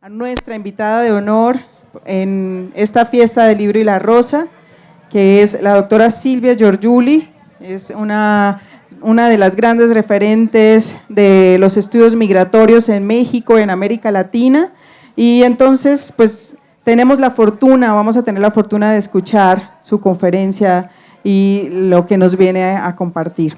a nuestra invitada de honor en esta fiesta del libro y la rosa, que es la doctora Silvia Giorgiuli. Es una de las grandes referentes de los estudios migratorios en México, en América Latina, y entonces pues vamos a tener la fortuna de escuchar su conferencia y lo que nos viene a compartir.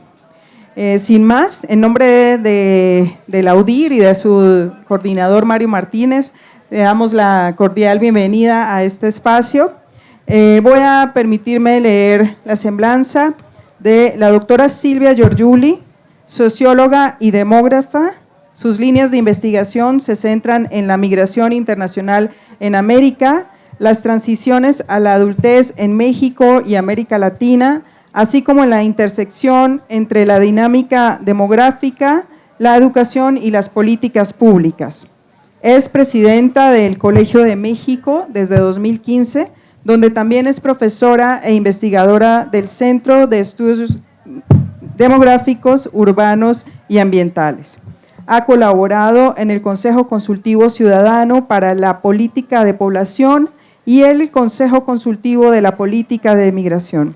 Sin más, en nombre de la UDIR y de su coordinador Mario Martínez, le damos la cordial bienvenida a este espacio. Voy a permitirme leer la semblanza de la doctora Silvia Giorgiuli, socióloga y demógrafa. Sus líneas de investigación se centran en la migración internacional en América, las transiciones a la adultez en México y América Latina, así como en la intersección entre la dinámica demográfica, la educación y las políticas públicas. Es presidenta del Colegio de México desde 2015, donde también es profesora e investigadora del Centro de Estudios Demográficos, Urbanos y Ambientales. Ha colaborado en el Consejo Consultivo Ciudadano para la Política de Población y el Consejo Consultivo de la Política de Migración,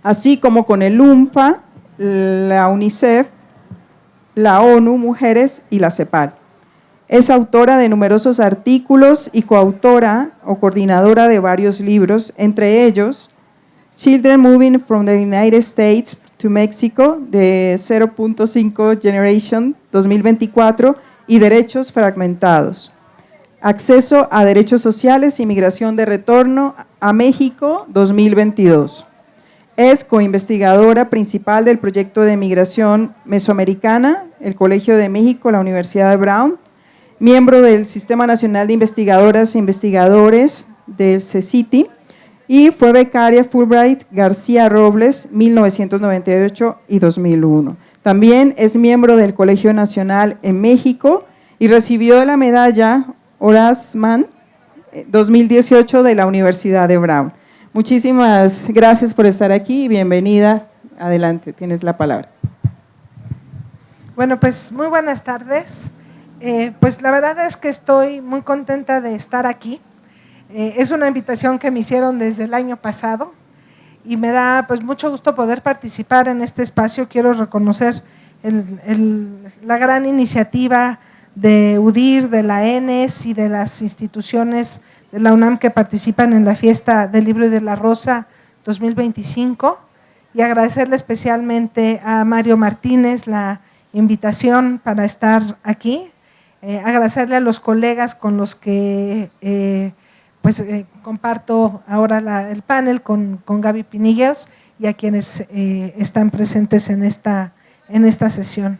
así como con el UNPA, la UNICEF, la ONU Mujeres y la CEPAL. Es autora de numerosos artículos y coautora o coordinadora de varios libros, entre ellos Children Moving from the United States to Mexico, de 0.5 Generation 2024, y Derechos Fragmentados. Acceso a Derechos Sociales y Migración de Retorno a México 2022. Es coinvestigadora principal del proyecto de migración mesoamericana, el Colegio de México, la Universidad de Brown, miembro del Sistema Nacional de Investigadoras e Investigadores del CECITI, y fue becaria Fulbright García Robles 1998 y 2001. También es miembro del Colegio Nacional en México y recibió la medalla Horace Mann 2018 de la Universidad de Brown. Muchísimas gracias por estar aquí y bienvenida. Adelante, tienes la palabra. Bueno, pues muy buenas tardes. Pues la verdad es que estoy muy contenta de estar aquí. Es una invitación que me hicieron desde el año pasado y me da pues mucho gusto poder participar en este espacio. Quiero reconocer la gran iniciativa de UDIR, de la ENES y de las instituciones de la UNAM que participan en la fiesta del libro y de la rosa 2025, y agradecerle especialmente a Mario Martínez la invitación para estar aquí, agradecerle a los colegas con los que comparto ahora el panel con Gaby Pinillos y a quienes están presentes en esta sesión.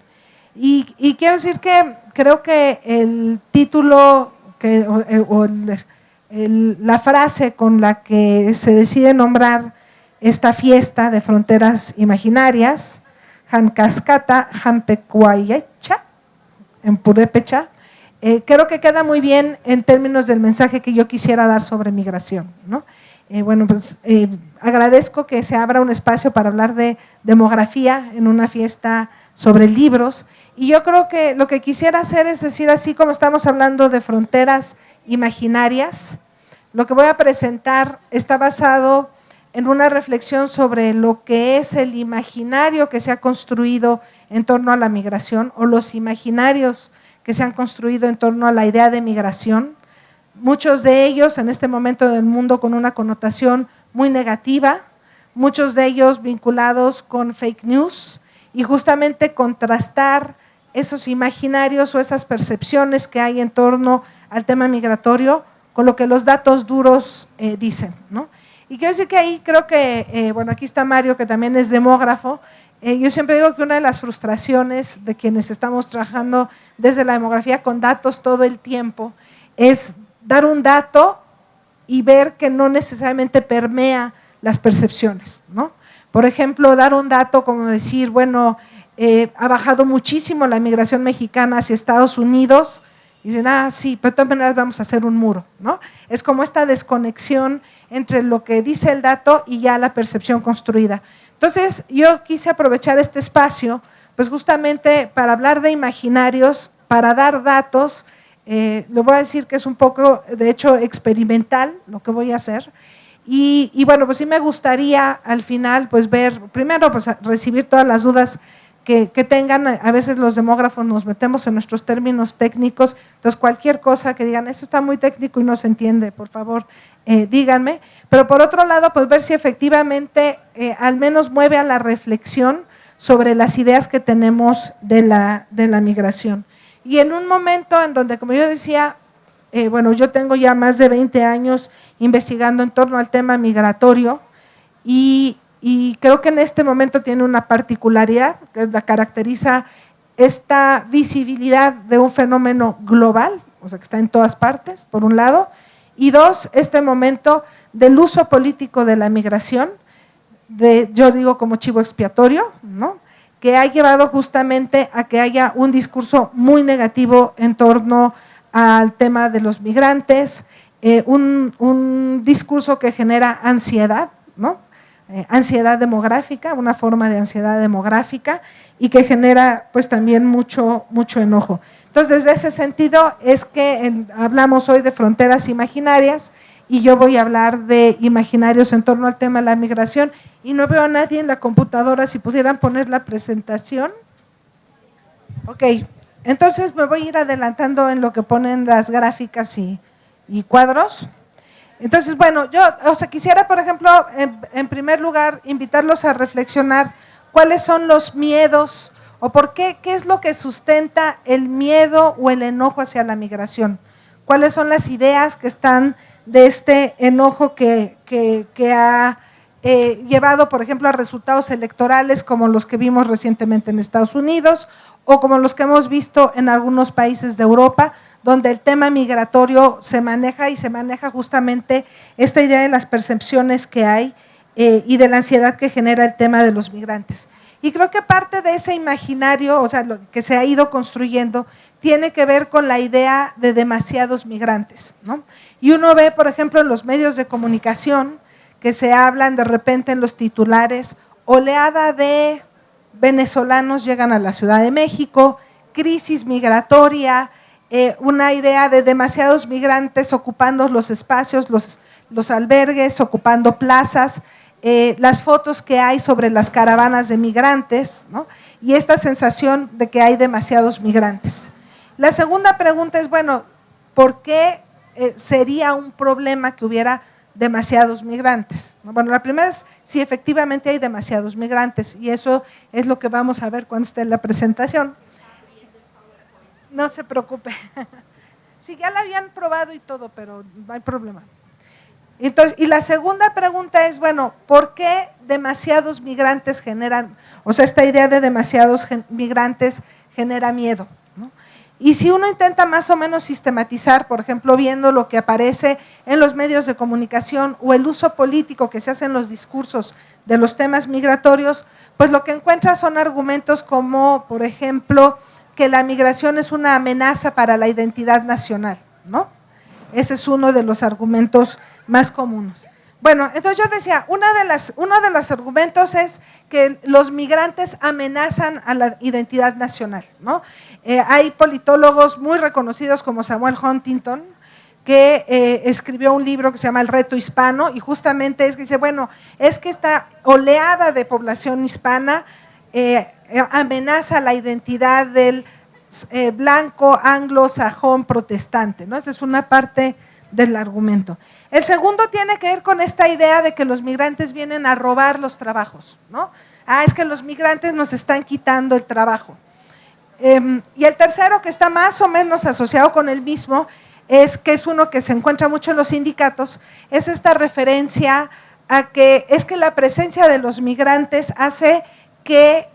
Y quiero decir que creo que el título la frase con la que se decide nombrar esta fiesta de fronteras imaginarias, Hankascata Hampecuayecha, en purépecha, creo que queda muy bien en términos del mensaje que yo quisiera dar sobre migración, ¿no? Agradezco que se abra un espacio para hablar de demografía en una fiesta sobre libros, y yo creo que lo que quisiera hacer es decir, así como estamos hablando de fronteras imaginarias, lo que voy a presentar está basado en una reflexión sobre lo que es el imaginario que se ha construido en torno a la migración, o los imaginarios que se han construido en torno a la idea de migración, muchos de ellos en este momento del mundo con una connotación muy negativa, muchos de ellos vinculados con fake news, y justamente contrastar esos imaginarios o esas percepciones que hay en torno al tema migratorio con lo que los datos duros dicen, ¿no? Y quiero decir que ahí creo que, aquí está Mario, que también es demógrafo. Yo siempre digo que una de las frustraciones de quienes estamos trabajando desde la demografía con datos todo el tiempo es dar un dato y ver que no necesariamente permea las percepciones, ¿no? Por ejemplo, dar un dato como decir, ha bajado muchísimo la migración mexicana hacia Estados Unidos, y dicen, sí, pero de todas maneras vamos a hacer un muro, ¿no? Es como esta desconexión entre lo que dice el dato y ya la percepción construida. Entonces, yo quise aprovechar este espacio, pues justamente para hablar de imaginarios, para dar datos le voy a decir que es un poco, de hecho, experimental lo que voy a hacer. Y bueno, pues sí me gustaría al final pues ver, primero pues recibir todas las dudas que tengan. A veces los demógrafos nos metemos en nuestros términos técnicos, entonces cualquier cosa que digan, eso está muy técnico y no se entiende, por favor, díganme. Pero por otro lado, pues ver si efectivamente al menos mueve a la reflexión sobre las ideas que tenemos de la migración. Y en un momento en donde, como yo decía, bueno, yo tengo ya más de 20 años investigando en torno al tema migratorio y creo que en este momento tiene una particularidad que la caracteriza esta visibilidad de un fenómeno global, o sea que está en todas partes, por un lado, y dos, este momento del uso político de la migración, yo digo como chivo expiatorio, ¿no?, que ha llevado justamente a que haya un discurso muy negativo en torno al tema de los migrantes, un discurso que genera ansiedad, ¿no?, ansiedad demográfica, una forma de ansiedad demográfica y que genera pues también mucho enojo. Entonces, desde ese sentido es que hablamos hoy de fronteras imaginarias y yo voy a hablar de imaginarios en torno al tema de la migración y no veo a nadie en la computadora, si pudieran poner la presentación. Ok, entonces me voy a ir adelantando en lo que ponen las gráficas y cuadros. Entonces, bueno, yo quisiera, por ejemplo, en primer lugar, invitarlos a reflexionar cuáles son los miedos o por qué es lo que sustenta el miedo o el enojo hacia la migración. Cuáles son las ideas que están de este enojo que ha llevado, por ejemplo, a resultados electorales como los que vimos recientemente en Estados Unidos o como los que hemos visto en algunos países de Europa, donde el tema migratorio se maneja justamente esta idea de las percepciones que hay y de la ansiedad que genera el tema de los migrantes. Y creo que parte de ese imaginario, o sea, lo que se ha ido construyendo, tiene que ver con la idea de demasiados migrantes, ¿no? Y uno ve, por ejemplo, en los medios de comunicación que se hablan de repente en los titulares, oleada de venezolanos llegan a la Ciudad de México, crisis migratoria, una idea de demasiados migrantes ocupando los espacios, los albergues, ocupando plazas, las fotos que hay sobre las caravanas de migrantes, ¿no?, y esta sensación de que hay demasiados migrantes. La segunda pregunta es, bueno, ¿por qué sería un problema que hubiera demasiados migrantes? Bueno, la primera es si efectivamente hay demasiados migrantes y eso es lo que vamos a ver cuando esté en la presentación. No se preocupe. Sí, ya la habían probado y todo, pero no hay problema. Entonces, y la segunda pregunta es, bueno, ¿por qué demasiados migrantes generan, o sea, esta idea de demasiados migrantes genera miedo, ¿no? Y si uno intenta más o menos sistematizar, por ejemplo, viendo lo que aparece en los medios de comunicación o el uso político que se hace en los discursos de los temas migratorios, pues lo que encuentra son argumentos como, por ejemplo, que la migración es una amenaza para la identidad nacional, ¿no? Ese es uno de los argumentos más comunes. Bueno, entonces yo decía, uno de los argumentos es que los migrantes amenazan a la identidad nacional, ¿no? Hay politólogos muy reconocidos como Samuel Huntington, que escribió un libro que se llama El reto hispano, y justamente es que dice, bueno, es que esta oleada de población hispana amenaza la identidad del blanco, anglosajón, protestante, ¿no? Esa es una parte del argumento. El segundo tiene que ver con esta idea de que los migrantes vienen a robar los trabajos, ¿no? Es que los migrantes nos están quitando el trabajo. Y el tercero, que está más o menos asociado con el mismo, es uno que se encuentra mucho en los sindicatos, es esta referencia a que es que la presencia de los migrantes hace que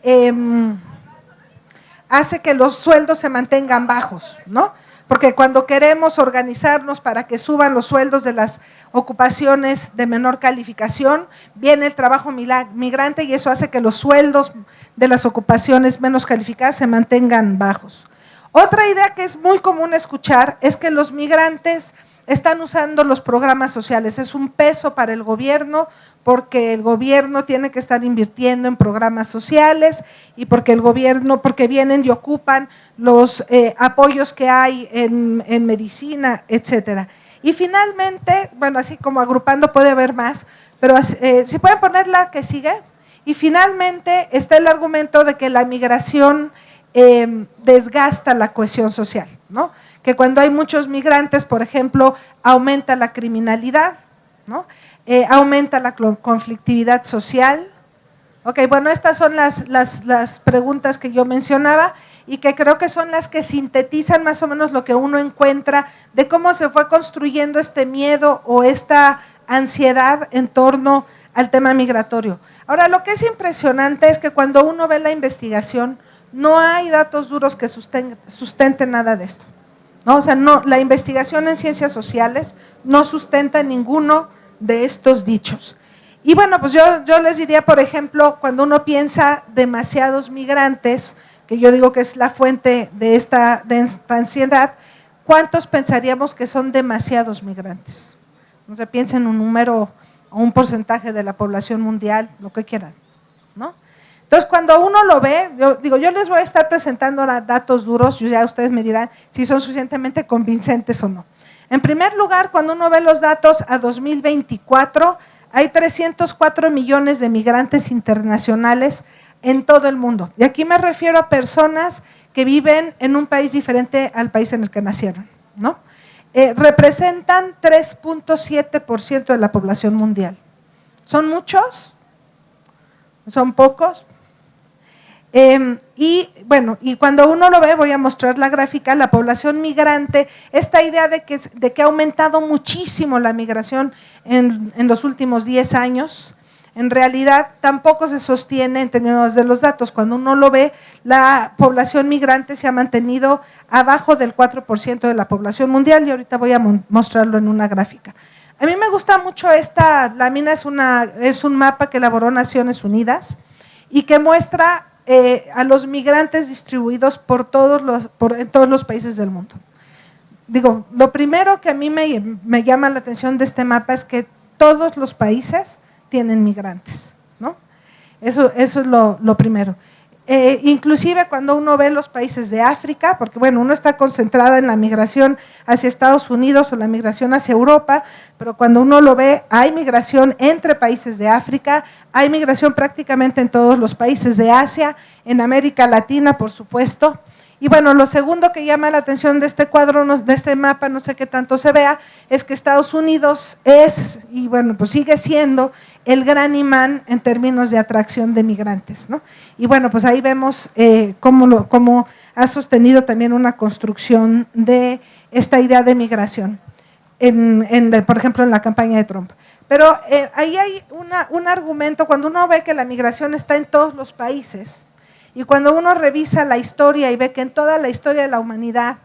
los sueldos se mantengan bajos, ¿no? Porque cuando queremos organizarnos para que suban los sueldos de las ocupaciones de menor calificación, viene el trabajo migrante y eso hace que los sueldos de las ocupaciones menos calificadas se mantengan bajos. Otra idea que es muy común escuchar es que los migrantes están usando los programas sociales. Es un peso para el gobierno porque el gobierno tiene que estar invirtiendo en programas sociales y porque porque vienen y ocupan los apoyos que hay en medicina, etcétera. Y finalmente, bueno, así como agrupando puede haber más, pero si pueden poner la que sigue. Y finalmente está el argumento de que la migración desgasta la cohesión social, ¿no? Que cuando hay muchos migrantes, por ejemplo, aumenta la criminalidad, ¿no? Aumenta la conflictividad social. Ok, bueno, estas son las preguntas que yo mencionaba y que creo que son las que sintetizan más o menos lo que uno encuentra de cómo se fue construyendo este miedo o esta ansiedad en torno al tema migratorio. Ahora, lo que es impresionante es que cuando uno ve la investigación, no hay datos duros que sustenten nada de esto, ¿no? O sea, la investigación en ciencias sociales no sustenta ninguno de estos dichos. Y bueno, pues yo les diría, por ejemplo, cuando uno piensa demasiados migrantes, que yo digo que es la fuente de esta ansiedad, ¿cuántos pensaríamos que son demasiados migrantes? No se piensa en un número o un porcentaje de la población mundial, lo que quieran, ¿no? Entonces, cuando uno lo ve, yo les voy a estar presentando datos duros, ya ustedes me dirán si son suficientemente convincentes o no. En primer lugar, cuando uno ve los datos a 2024, hay 304 millones de migrantes internacionales en todo el mundo. Y aquí me refiero a personas que viven en un país diferente al país en el que nacieron, ¿no? Representan 3.7% de la población mundial. ¿Son muchos? ¿Son pocos? Y bueno, y cuando uno lo ve, voy a mostrar la gráfica, la población migrante, esta idea de que ha aumentado muchísimo la migración en los últimos 10 años, en realidad tampoco se sostiene en términos de los datos. Cuando uno lo ve, la población migrante se ha mantenido abajo del 4% de la población mundial y ahorita voy a mostrarlo en una gráfica. A mí me gusta mucho esta lámina, es un mapa que elaboró Naciones Unidas y que muestra a los migrantes distribuidos en todos los países del mundo. Digo, lo primero que a mí me llama la atención de este mapa es que todos los países tienen migrantes, ¿no? Eso es lo primero. Inclusive cuando uno ve los países de África, porque bueno, uno está concentrada en la migración hacia Estados Unidos o la migración hacia Europa, pero cuando uno lo ve, hay migración entre países de África, hay migración prácticamente en todos los países de Asia, en América Latina, por supuesto. Y bueno, lo segundo que llama la atención de este cuadro, de este mapa, no sé qué tanto se vea, es que Estados Unidos es, y bueno, pues sigue siendo el gran imán en términos de atracción de migrantes, ¿no? Y bueno, pues ahí vemos cómo ha sostenido también una construcción de esta idea de migración, por ejemplo, en la campaña de Trump. Pero ahí hay un argumento, cuando uno ve que la migración está en todos los países, y cuando uno revisa la historia y ve que en toda la historia de la humanidad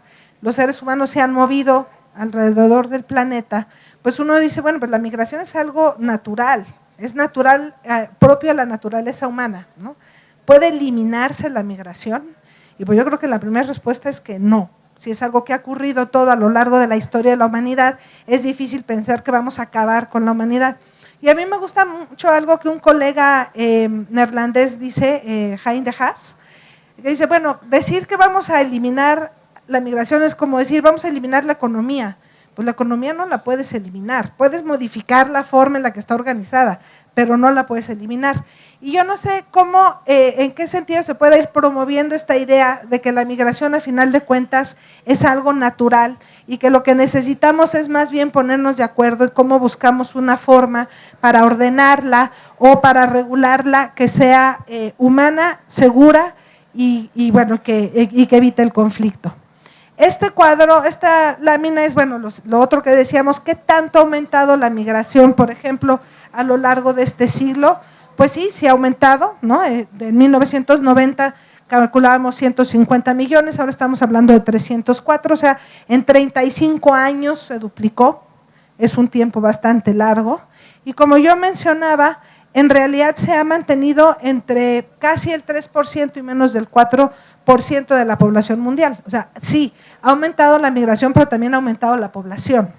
los seres humanos se han movido alrededor del planeta, pues uno dice, bueno, pues la migración es algo natural, es natural, propio a la naturaleza humana, ¿no? ¿Puede eliminarse la migración? Y pues yo creo que la primera respuesta es que no. Si es algo que ha ocurrido todo a lo largo de la historia de la humanidad, es difícil pensar que vamos a acabar con la humanidad. Y a mí me gusta mucho algo que un colega neerlandés dice, Hein de Haas, que dice, bueno, decir que vamos a eliminar la migración es como decir, vamos a eliminar la economía. Pues la economía no la puedes eliminar, puedes modificar la forma en la que está organizada, pero no la puedes eliminar. Y yo no sé cómo, en qué sentido se puede ir promoviendo esta idea de que la migración a final de cuentas es algo natural y que lo que necesitamos es más bien ponernos de acuerdo en cómo buscamos una forma para ordenarla o para regularla que sea humana, segura y bueno, que evite el conflicto. Este cuadro, esta lámina es, bueno, lo otro que decíamos, ¿qué tanto ha aumentado la migración, por ejemplo, a lo largo de este siglo? Pues sí ha aumentado, ¿no? De 1990 calculábamos 150 millones, ahora estamos hablando de 304, o sea, en 35 años se duplicó, es un tiempo bastante largo. Y como yo mencionaba, en realidad se ha mantenido entre casi el 3% y menos del 4% de la población mundial. O sea, sí, ha aumentado la migración, pero también ha aumentado la población,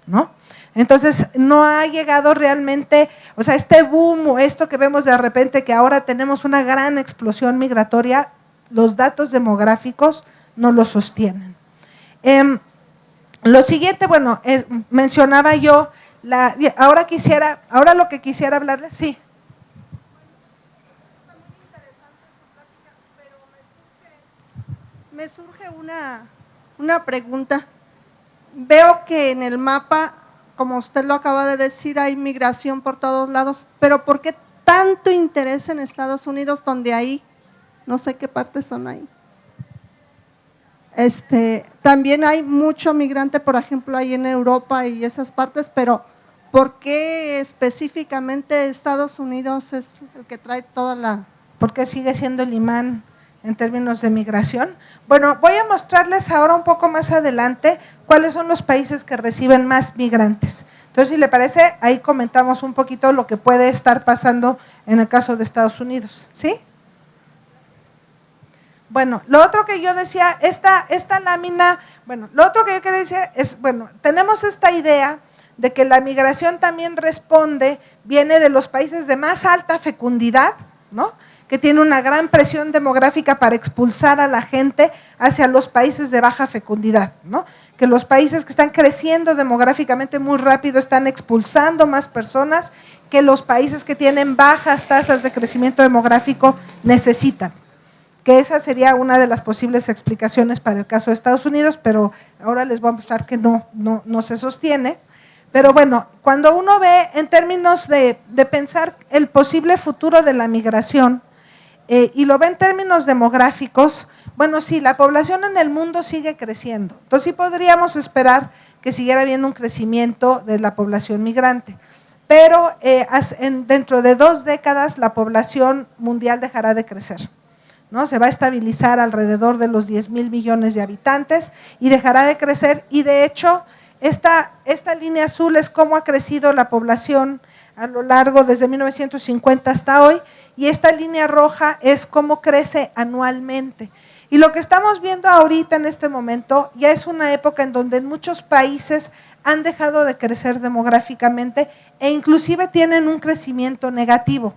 ¿no? Entonces, no ha llegado realmente, o sea, este boom o esto que vemos de repente que ahora tenemos una gran explosión migratoria, los datos demográficos no lo sostienen. Lo siguiente, bueno, mencionaba yo, ahora lo que quisiera hablarles, sí. Me surge una pregunta. Veo que en el mapa, como usted lo acaba de decir, hay migración por todos lados, pero ¿por qué tanto interés en Estados Unidos, donde hay, no sé qué partes son ahí? También hay mucho migrante, por ejemplo, ahí en Europa y esas partes, pero ¿por qué específicamente Estados Unidos es el que trae toda la… Porque sigue siendo el imán en términos de migración. Bueno, voy a mostrarles ahora un poco más adelante cuáles son los países que reciben más migrantes. Entonces, si le parece, ahí comentamos un poquito lo que puede estar pasando en el caso de Estados Unidos, ¿sí? Bueno, lo otro que yo decía, esta lámina, bueno, lo otro que yo quería decir es, bueno, tenemos esta idea de que la migración también viene de los países de más alta fecundidad, ¿no? Que tiene una gran presión demográfica para expulsar a la gente hacia los países de baja fecundidad, ¿no? Que los países que están creciendo demográficamente muy rápido están expulsando más personas que los países que tienen bajas tasas de crecimiento demográfico necesitan. Que esa sería una de las posibles explicaciones para el caso de Estados Unidos, pero ahora les voy a mostrar que no se sostiene. Pero bueno, cuando uno ve en términos de pensar el posible futuro de la migración, y lo ve en términos demográficos, bueno, sí, la población en el mundo sigue creciendo. Entonces sí podríamos esperar que siguiera habiendo un crecimiento de la población migrante. Pero dentro de 2 décadas la población mundial dejará de crecer, ¿no? Se va a estabilizar alrededor de los 10,000 millones de habitantes y dejará de crecer. Y de hecho, esta línea azul es cómo ha crecido la población a lo largo desde 1950 hasta hoy, y esta línea roja es cómo crece anualmente. Y lo que estamos viendo ahorita en este momento ya es una época en donde muchos países han dejado de crecer demográficamente e inclusive tienen un crecimiento negativo,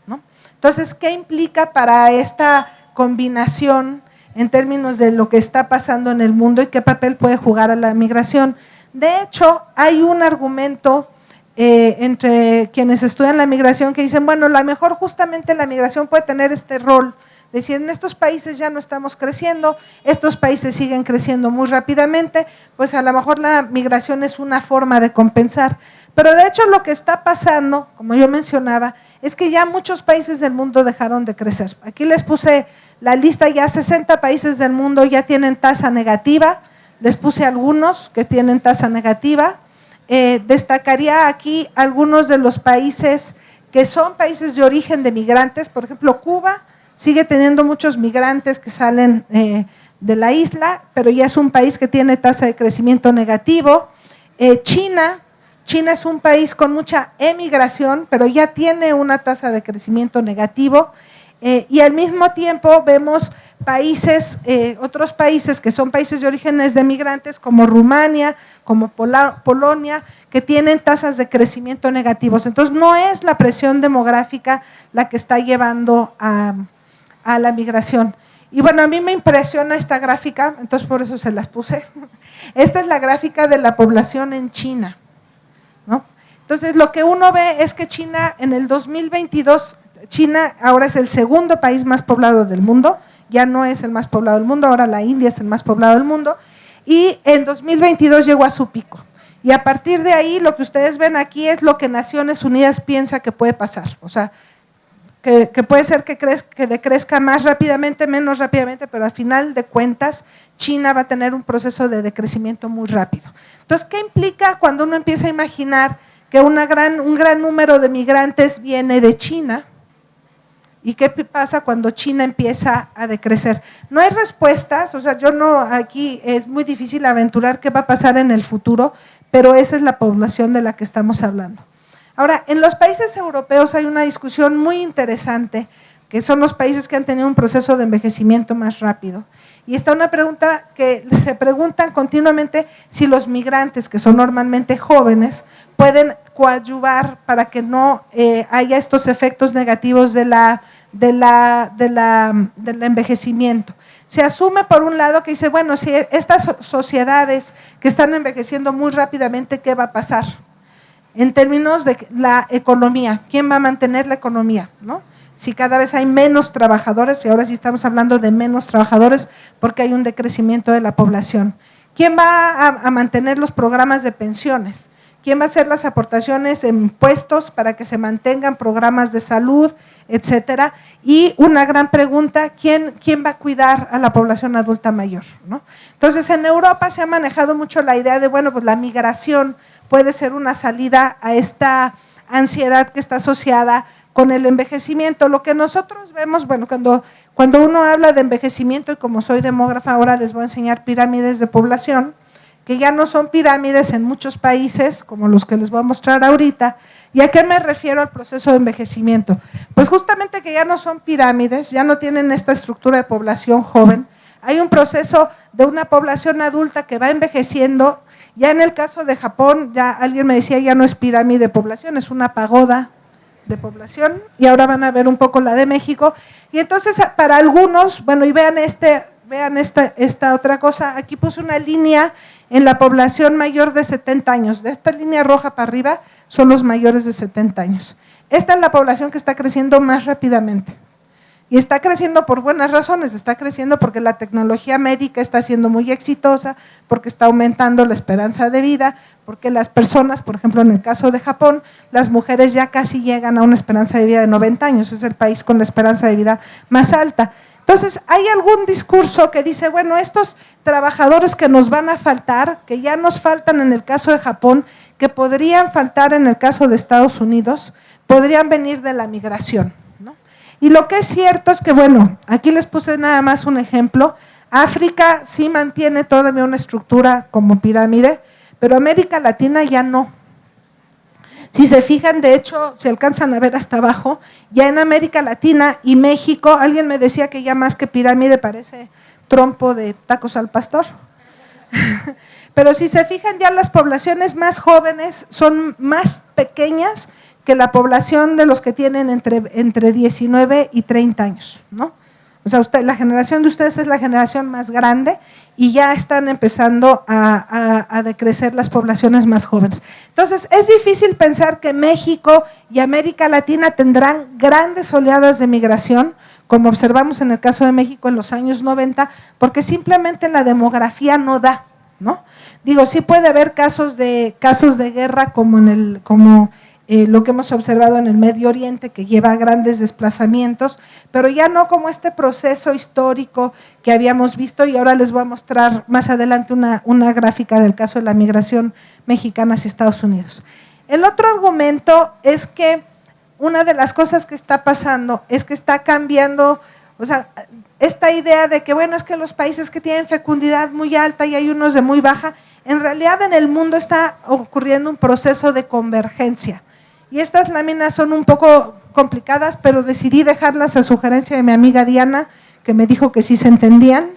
¿no? Entonces, ¿qué implica para esta combinación en términos de lo que está pasando en el mundo y qué papel puede jugar a la migración? De hecho, hay un argumento entre quienes estudian la migración que dicen, bueno, a lo mejor justamente la migración puede tener este rol, decir, en estos países ya no estamos creciendo, estos países siguen creciendo muy rápidamente, pues a lo mejor la migración es una forma de compensar. Pero de hecho lo que está pasando, como yo mencionaba, es que ya muchos países del mundo dejaron de crecer. Aquí les puse la lista, ya 60 países del mundo ya tienen tasa negativa, les puse algunos que tienen tasa negativa. Destacaría aquí algunos de los países que son países de origen de migrantes, por ejemplo Cuba sigue teniendo muchos migrantes que salen de la isla, pero ya es un país que tiene tasa de crecimiento negativo. China es un país con mucha emigración, pero ya tiene una tasa de crecimiento negativo, y al mismo tiempo vemos otros países que son países de orígenes de migrantes como Rumania, como Polonia, que tienen tasas de crecimiento negativos. Entonces no es la presión demográfica la que está llevando a la migración. Y bueno, a mí me impresiona esta gráfica, entonces por eso se las puse. Esta es la gráfica de la población en China, ¿no? Entonces lo que uno ve es que China en el 2022, China ahora es el segundo país más poblado del mundo, ya no es el más poblado del mundo, ahora la India es el más poblado del mundo, y en 2022 llegó a su pico. Y a partir de ahí lo que ustedes ven aquí es lo que Naciones Unidas piensa que puede pasar, o sea, que puede ser que decrezca más rápidamente, menos rápidamente, pero al final de cuentas China va a tener un proceso de decrecimiento muy rápido. Entonces, ¿qué implica cuando uno empieza a imaginar que un gran número de migrantes viene de China? ¿Y qué pasa cuando China empieza a decrecer? No hay respuestas, o sea, aquí es muy difícil aventurar qué va a pasar en el futuro, pero esa es la población de la que estamos hablando. Ahora, en los países europeos hay una discusión muy interesante que son los países que han tenido un proceso de envejecimiento más rápido. Y está una pregunta que se preguntan continuamente si los migrantes, que son normalmente jóvenes, pueden coadyuvar para que no haya estos efectos negativos del envejecimiento. Se asume por un lado que dice, bueno, si estas sociedades que están envejeciendo muy rápidamente, ¿qué va a pasar? En términos de la economía, ¿quién va a mantener la economía, ¿no? Si cada vez hay menos trabajadores, y ahora sí estamos hablando de menos trabajadores porque hay un decrecimiento de la población. ¿Quién va a mantener los programas de pensiones? ¿Quién va a hacer las aportaciones de impuestos para que se mantengan programas de salud, etcétera? Y una gran pregunta, ¿quién va a cuidar a la población adulta mayor, ¿no? Entonces, en Europa se ha manejado mucho la idea de, bueno, pues la migración puede ser una salida a esta ansiedad que está asociada con el envejecimiento. Lo que nosotros vemos, bueno, cuando uno habla de envejecimiento, y como soy demógrafa, ahora les voy a enseñar pirámides de población, que ya no son pirámides en muchos países, como los que les voy a mostrar ahorita. ¿Y a qué me refiero al proceso de envejecimiento? Pues justamente que ya no son pirámides, ya no tienen esta estructura de población joven, hay un proceso de una población adulta que va envejeciendo. Ya en el caso de Japón, ya alguien me decía, ya no es pirámide de población, es una pagoda de población, y ahora van a ver un poco la de México. Y entonces para algunos, bueno, y vean esta otra cosa, aquí puse una línea en la población mayor de 70 años, de esta línea roja para arriba son los mayores de 70 años. Esta es la población que está creciendo más rápidamente. Y está creciendo por buenas razones, está creciendo porque la tecnología médica está siendo muy exitosa, porque está aumentando la esperanza de vida, porque las personas, por ejemplo en el caso de Japón, las mujeres ya casi llegan a una esperanza de vida de 90 años, es el país con la esperanza de vida más alta. Entonces, hay algún discurso que dice, bueno, estos trabajadores que nos van a faltar, que ya nos faltan en el caso de Japón, que podrían faltar en el caso de Estados Unidos, podrían venir de la migración, ¿no? Y lo que es cierto es que, bueno, aquí les puse nada más un ejemplo. África sí mantiene todavía una estructura como pirámide, pero América Latina ya no. Si se fijan, de hecho, si alcanzan a ver hasta abajo, ya en América Latina y México, alguien me decía que ya más que pirámide parece trompo de tacos al pastor. Pero si se fijan, ya las poblaciones más jóvenes son más pequeñas que la población de los que tienen entre 19 y 30 años, ¿no? O sea, la generación de ustedes es la generación más grande y ya están empezando a decrecer las poblaciones más jóvenes. Entonces, es difícil pensar que México y América Latina tendrán grandes oleadas de migración, como observamos en el caso de México en los años 90, porque simplemente la demografía no da, ¿no? Digo, sí puede haber casos de guerra como lo que hemos observado en el Medio Oriente, que lleva grandes desplazamientos, pero ya no como este proceso histórico que habíamos visto, y ahora les voy a mostrar más adelante una gráfica del caso de la migración mexicana hacia Estados Unidos. El otro argumento es que una de las cosas que está pasando es que está cambiando, o sea, esta idea de que, bueno, es que los países que tienen fecundidad muy alta y hay unos de muy baja, en realidad en el mundo está ocurriendo un proceso de convergencia. Y estas láminas son un poco complicadas, pero decidí dejarlas a sugerencia de mi amiga Diana, que me dijo que sí se entendían.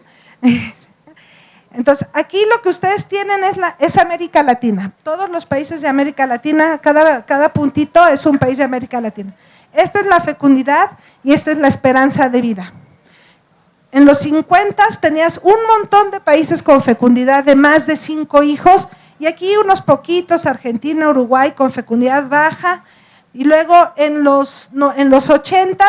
Entonces, aquí lo que ustedes tienen es América Latina. Todos los países de América Latina, cada puntito es un país de América Latina. Esta es la fecundidad y esta es la esperanza de vida. En los 50 tenías un montón de países con fecundidad de más de 5 hijos, y aquí unos poquitos, Argentina, Uruguay, con fecundidad baja, y luego en los 80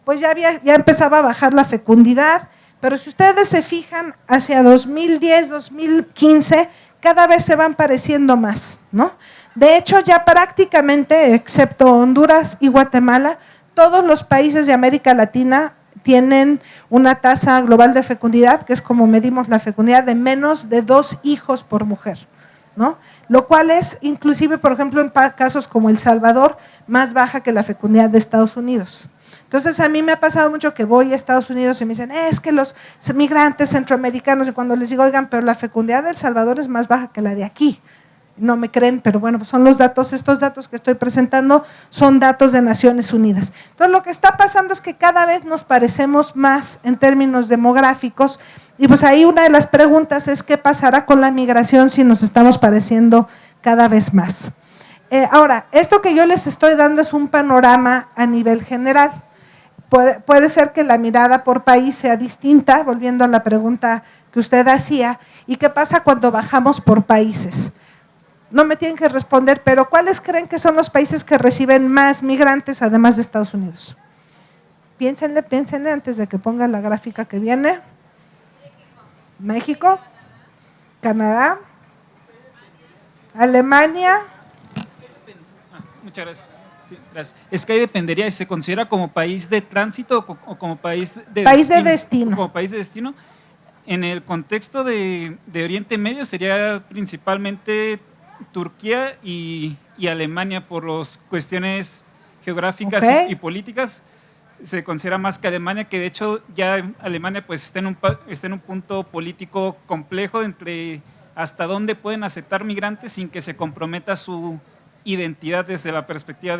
pues ya empezaba a bajar la fecundidad, pero si ustedes se fijan hacia 2010, 2015, cada vez se van pareciendo más, ¿no? De hecho, ya prácticamente, excepto Honduras y Guatemala, todos los países de América Latina tienen una tasa global de fecundidad, que es como medimos la fecundidad, de menos de 2 hijos por mujer, ¿no? Lo cual es, inclusive, por ejemplo, en casos como El Salvador, más baja que la fecundidad de Estados Unidos. Entonces, a mí me ha pasado mucho que voy a Estados Unidos y me dicen, es que los migrantes centroamericanos, y cuando les digo, oigan, pero la fecundidad de El Salvador es más baja que la de aquí. No me creen, pero bueno, pues son los datos, estos datos que estoy presentando son datos de Naciones Unidas. Entonces, lo que está pasando es que cada vez nos parecemos más en términos demográficos, y pues ahí una de las preguntas es qué pasará con la migración si nos estamos pareciendo cada vez más. Ahora, esto que yo les estoy dando es un panorama a nivel general. Puede ser que la mirada por país sea distinta, volviendo a la pregunta que usted hacía, ¿y qué pasa cuando bajamos por países? No me tienen que responder, pero ¿cuáles creen que son los países que reciben más migrantes además de Estados Unidos? Piénsenle antes de que ponga la gráfica que viene. México, Canadá, Alemania. Muchas gracias. Sí, gracias. Es que ahí dependería, ¿se considera como país de tránsito o como país de destino? Como país de destino. En el contexto de Oriente Medio sería principalmente Turquía y Alemania por las cuestiones geográficas y políticas. Se considera más que Alemania, que de hecho ya Alemania pues está en un punto político complejo entre hasta dónde pueden aceptar migrantes sin que se comprometa su identidad desde la perspectiva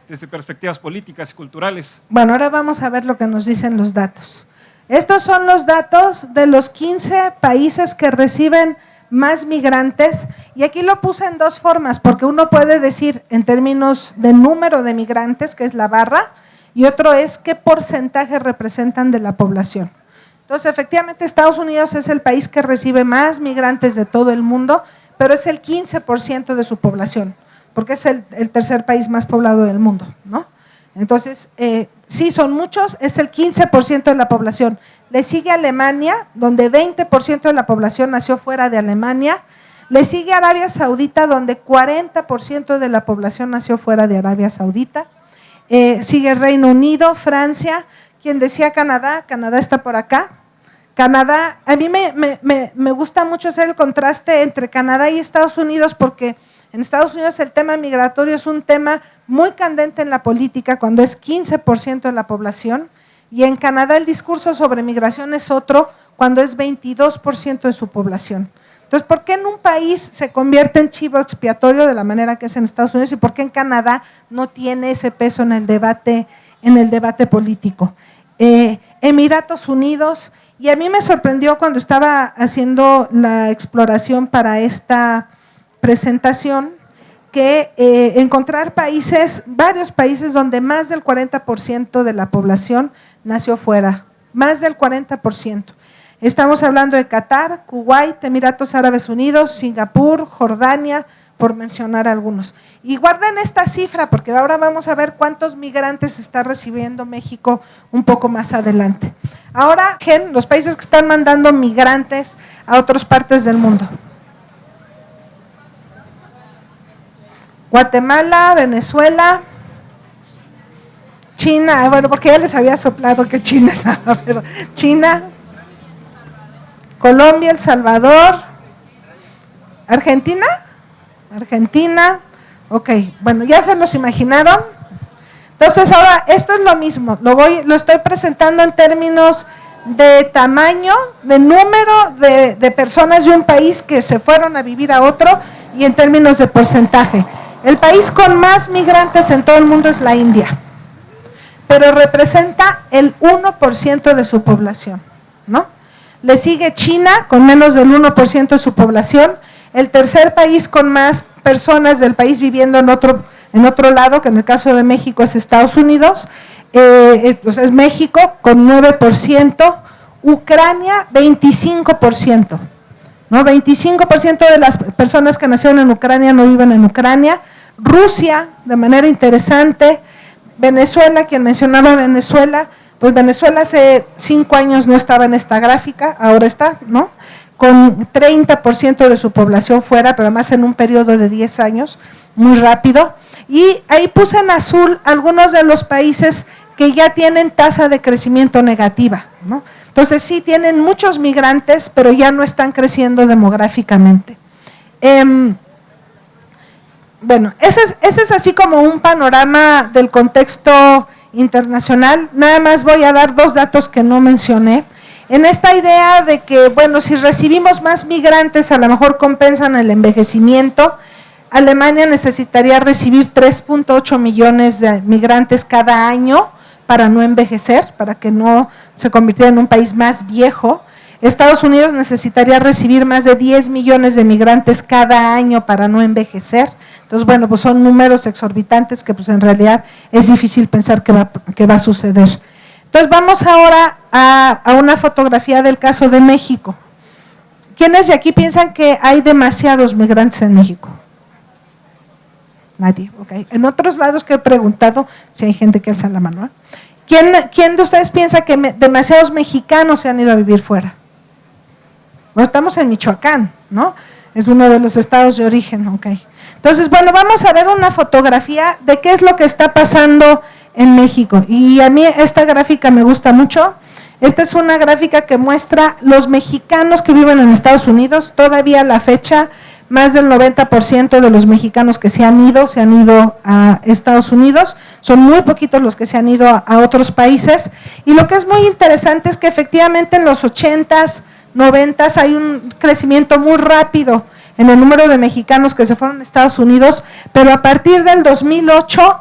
desde perspectivas políticas y culturales. Bueno, ahora vamos a ver lo que nos dicen los datos. Estos son los datos de los 15 países que reciben más migrantes, y aquí lo puse en dos formas, porque uno puede decir en términos de número de migrantes, que es la barra, y otro es qué porcentaje representan de la población. Entonces, efectivamente, Estados Unidos es el país que recibe más migrantes de todo el mundo, pero es el 15% de su población, porque es el tercer país más poblado del mundo, ¿no? Entonces, sí son muchos, es el 15% de la población. Le sigue Alemania, donde 20% de la población nació fuera de Alemania. Le sigue Arabia Saudita, donde 40% de la población nació fuera de Arabia Saudita. Sigue Reino Unido, Francia. Quien decía Canadá, Canadá está por acá. Canadá, a mí me gusta mucho hacer el contraste entre Canadá y Estados Unidos, porque en Estados Unidos el tema migratorio es un tema muy candente en la política cuando es 15% de la población, y en Canadá el discurso sobre migración es otro cuando es 22% de su población. Entonces, ¿por qué en un país se convierte en chivo expiatorio de la manera que es en Estados Unidos y por qué en Canadá no tiene ese peso en el debate político? Emiratos Unidos, y a mí me sorprendió cuando estaba haciendo la exploración para esta presentación, que encontrar países, varios países donde más del 40% de la población nació fuera, más del 40%. Estamos hablando de Qatar, Kuwait, Emiratos Árabes Unidos, Singapur, Jordania, por mencionar algunos. Y guarden esta cifra porque ahora vamos a ver cuántos migrantes está recibiendo México un poco más adelante. Ahora, los países que están mandando migrantes a otras partes del mundo. Guatemala, Venezuela, China, bueno, porque ya les había soplado que China estaba, pero China, Colombia, El Salvador, Argentina, ok, bueno, ya se los imaginaron. Entonces ahora, esto es lo mismo, lo estoy presentando en términos de tamaño, de número de personas de un país que se fueron a vivir a otro, y en términos de porcentaje. El país con más migrantes en todo el mundo es la India, pero representa el 1% de su población, ¿no? Le sigue China con menos del 1% de su población. El tercer país con más personas del país viviendo en otro lado, que en el caso de México es Estados Unidos, es México con 9%, Ucrania 25%. ¿No? 25% de las personas que nacieron en Ucrania no viven en Ucrania. Rusia, de manera interesante. Venezuela, quien mencionaba Venezuela, pues Venezuela hace 5 años no estaba en esta gráfica, ahora está, ¿no? Con 30% de su población fuera, pero además en un periodo de 10 años, muy rápido. Y ahí puse en azul algunos de los países que ya tienen tasa de crecimiento negativa, ¿no? Entonces sí tienen muchos migrantes, pero ya no están creciendo demográficamente. Bueno, ese es así como un panorama del contexto internacional. Nada más voy a dar 2 datos que no mencioné. en esta idea de que, bueno, si recibimos más migrantes, a lo mejor compensan el envejecimiento. Alemania necesitaría recibir 3.8 millones de migrantes cada año para no envejecer, para que no se convirtiera en un país más viejo. Estados Unidos necesitaría recibir más de 10 millones de migrantes cada año para no envejecer. Entonces, bueno, pues son números exorbitantes que pues en realidad es difícil pensar que va a suceder. Entonces, vamos ahora a una fotografía del caso de México. ¿Quiénes de aquí piensan que hay demasiados migrantes en México? Nadie, ok. En otros lados que he preguntado, si hay gente que alza la mano, ¿eh? ¿Quién de ustedes piensa que demasiados mexicanos se han ido a vivir fuera? Bueno, estamos en Michoacán, ¿no? Es uno de los estados de origen, ok. Entonces, bueno, vamos a ver una fotografía de qué es lo que está pasando en México. Y a mí esta gráfica me gusta mucho. Esta es una gráfica que muestra los mexicanos que viven en Estados Unidos. Todavía a la fecha, más del 90% de los mexicanos que se han ido a Estados Unidos. Son muy poquitos los que se han ido a otros países. Y lo que es muy interesante es que efectivamente en los 80s, 90s hay un crecimiento muy rápido en el número de mexicanos que se fueron a Estados Unidos, pero a partir del 2008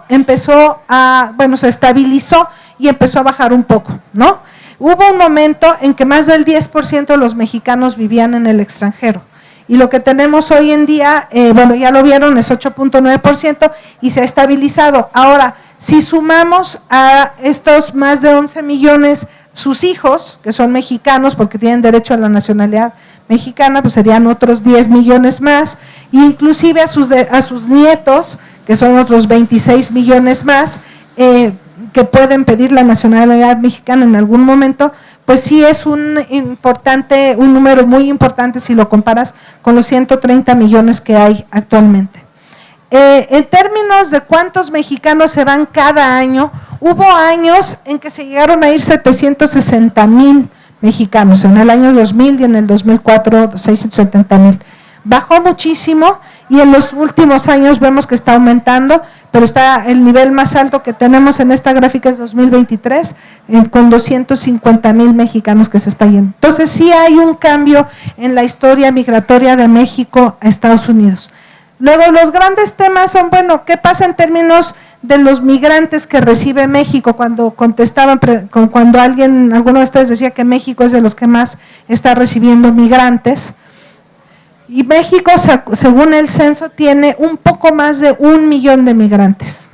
se estabilizó y empezó a bajar un poco, ¿no? Hubo un momento en que más del 10% de los mexicanos vivían en el extranjero. Y lo que tenemos hoy en día, ya lo vieron, es 8.9% y se ha estabilizado. Ahora, si sumamos a estos más de 11 millones sus hijos, que son mexicanos porque tienen derecho a la nacionalidad mexicana, pues serían otros 10 millones más, e inclusive a sus nietos, que son otros 26 millones más, que pueden pedir la nacionalidad mexicana en algún momento, pues sí es un número muy importante si lo comparas con los 130 millones que hay actualmente. En términos de cuántos mexicanos se van cada año, hubo años en que se llegaron a ir 760,000 mexicanos, en el año 2000 y en el 2004 670,000. Bajó muchísimo y en los últimos años vemos que está aumentando, pero está el nivel más alto que tenemos en esta gráfica es 2023, con 250,000 mexicanos que se está yendo. Entonces sí hay un cambio en la historia migratoria de México a Estados Unidos. Luego los grandes temas son, bueno, ¿qué pasa en términos de los migrantes que recibe México? Cuando alguno de ustedes decía que México es de los que más está recibiendo migrantes. Y México, según el censo, tiene un poco más de 1 millón de migrantes,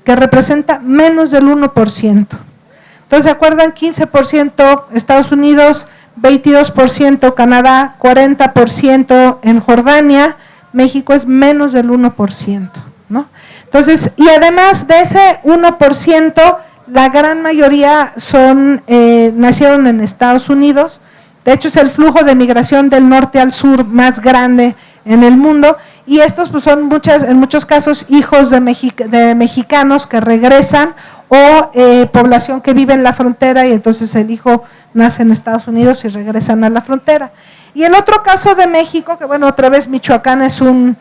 que representa menos del 1%. Entonces, ¿se acuerdan? 15% Estados Unidos, 22% Canadá, 40% en Jordania. México es menos del 1%, ¿no? Entonces, y además de ese 1%, la gran mayoría nacieron en Estados Unidos. De hecho, es el flujo de migración del norte al sur más grande en el mundo, y estos pues, son en muchos casos hijos de mexicanos que regresan o población que vive en la frontera y entonces el hijo nace en Estados Unidos y regresan a la frontera. Y el otro caso de México, que bueno, otra vez Michoacán es un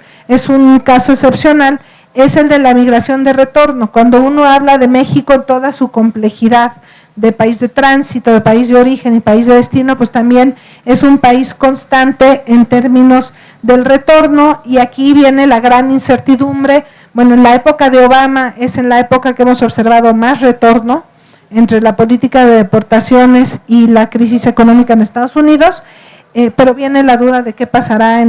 caso excepcional, es el de la migración de retorno. Cuando uno habla de México en toda su complejidad, de país de tránsito, de país de origen y país de destino, pues también es un país constante en términos del retorno, y aquí viene la gran incertidumbre. Bueno, en la época de Obama es en la época que hemos observado más retorno entre la política de deportaciones y la crisis económica en Estados Unidos, pero viene la duda de qué pasará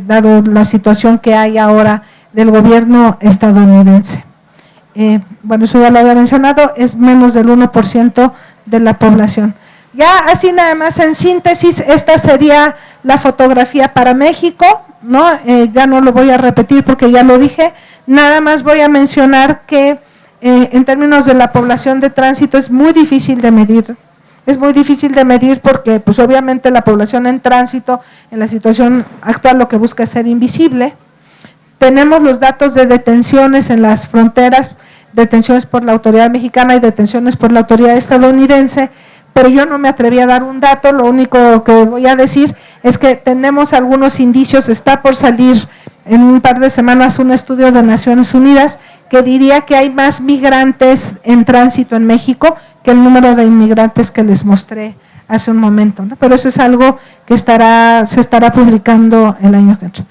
dado la situación que hay ahora del gobierno estadounidense. Bueno, eso ya lo había mencionado, es menos del 1% de la población. Ya así nada más en síntesis, esta sería la fotografía para México, ¿no? Ya no lo voy a repetir porque ya lo dije, nada más voy a mencionar que en términos de la población de tránsito es muy difícil de medir. Es muy difícil de medir porque pues obviamente la población en tránsito en la situación actual lo que busca es ser invisible. Tenemos los datos de detenciones en las fronteras, detenciones por la autoridad mexicana y detenciones por la autoridad estadounidense, pero yo no me atreví a dar un dato. Lo único que voy a decir es que tenemos algunos indicios. Está por salir en un par de semanas un estudio de Naciones Unidas que diría que hay más migrantes en tránsito en México que el número de inmigrantes que les mostré hace un momento, ¿no? Pero eso es algo que se estará publicando el año que entra.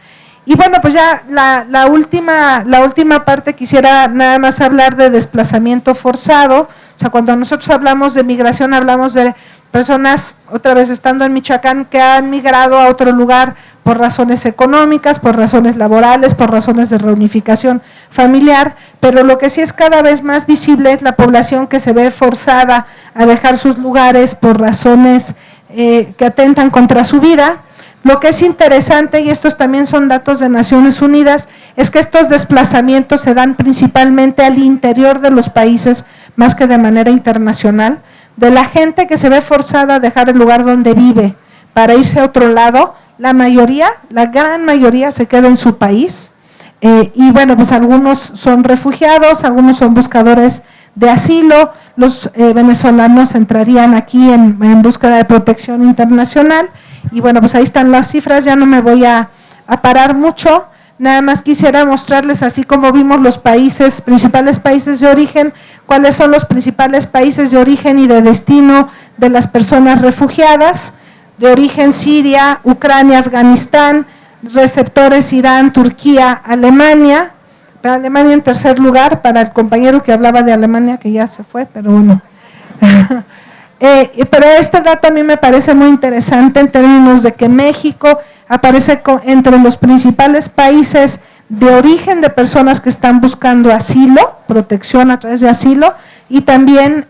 Y bueno, pues ya la última parte quisiera nada más hablar de desplazamiento forzado. O sea, cuando nosotros hablamos de migración, hablamos de personas, otra vez estando en Michoacán, que han migrado a otro lugar por razones económicas, por razones laborales, por razones de reunificación familiar, pero lo que sí es cada vez más visible es la población que se ve forzada a dejar sus lugares por razones que atentan contra su vida. Lo que es interesante, y estos también son datos de Naciones Unidas, es que estos desplazamientos se dan principalmente al interior de los países, más que de manera internacional. De la gente que se ve forzada a dejar el lugar donde vive para irse a otro lado, la gran mayoría se queda en su país. Y bueno, pues algunos son refugiados, algunos son buscadores de asilo, los venezolanos entrarían aquí en búsqueda de protección internacional. Y bueno, pues ahí están las cifras, ya no me voy a parar mucho, nada más quisiera mostrarles, así como vimos los principales países de origen, cuáles son los principales países de origen y de destino de las personas refugiadas, de origen Siria, Ucrania, Afganistán, receptores Irán, Turquía, Alemania, pero Alemania en tercer lugar, para el compañero que hablaba de Alemania, que ya se fue, pero bueno. Pero este dato a mí me parece muy interesante en términos de que México aparece entre los principales países de origen de personas que están buscando asilo, protección a través de asilo, y también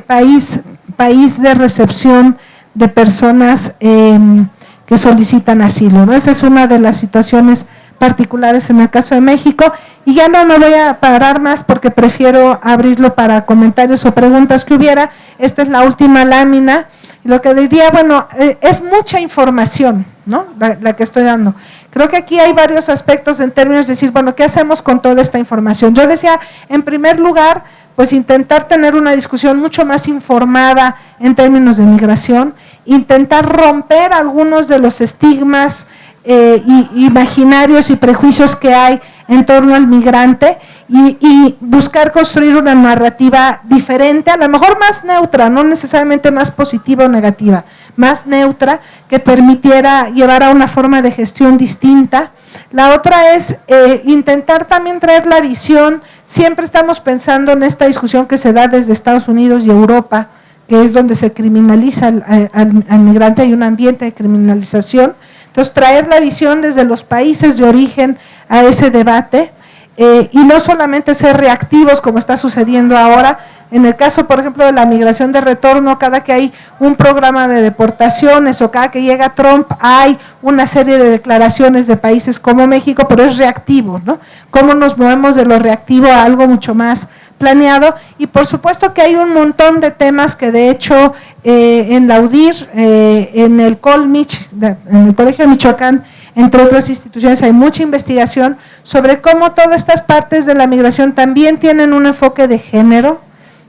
país de recepción de personas que solicitan asilo, ¿no? Esa es una de las situaciones particulares en el caso de México, y ya no me voy a parar más porque prefiero abrirlo para comentarios o preguntas que hubiera. Esta es la última lámina, y lo que diría, bueno, es mucha información, ¿no? La que estoy dando. Creo que aquí hay varios aspectos en términos de decir, bueno, ¿qué hacemos con toda esta información? Yo decía, en primer lugar, pues intentar tener una discusión mucho más informada en términos de migración, intentar romper algunos de los estigmas imaginarios y prejuicios que hay en torno al migrante y buscar construir una narrativa diferente, a lo mejor más neutra, no necesariamente más positiva o negativa, más neutra, que permitiera llevar a una forma de gestión distinta. La otra es intentar también traer la visión, siempre estamos pensando en esta discusión que se da desde Estados Unidos y Europa, que es donde se criminaliza al migrante, hay un ambiente de criminalización. Entonces, traer la visión desde los países de origen a ese debate y no solamente ser reactivos como está sucediendo ahora. En el caso, por ejemplo, de la migración de retorno, cada que hay un programa de deportaciones o cada que llega Trump, hay una serie de declaraciones de países como México, pero es reactivo, ¿no? ¿Cómo nos movemos de lo reactivo a algo mucho más planeado? Y por supuesto que hay un montón de temas que de hecho en la UDIR, en el Colmich, en el Colegio de Michoacán, entre otras instituciones, hay mucha investigación sobre cómo todas estas partes de la migración también tienen un enfoque de género.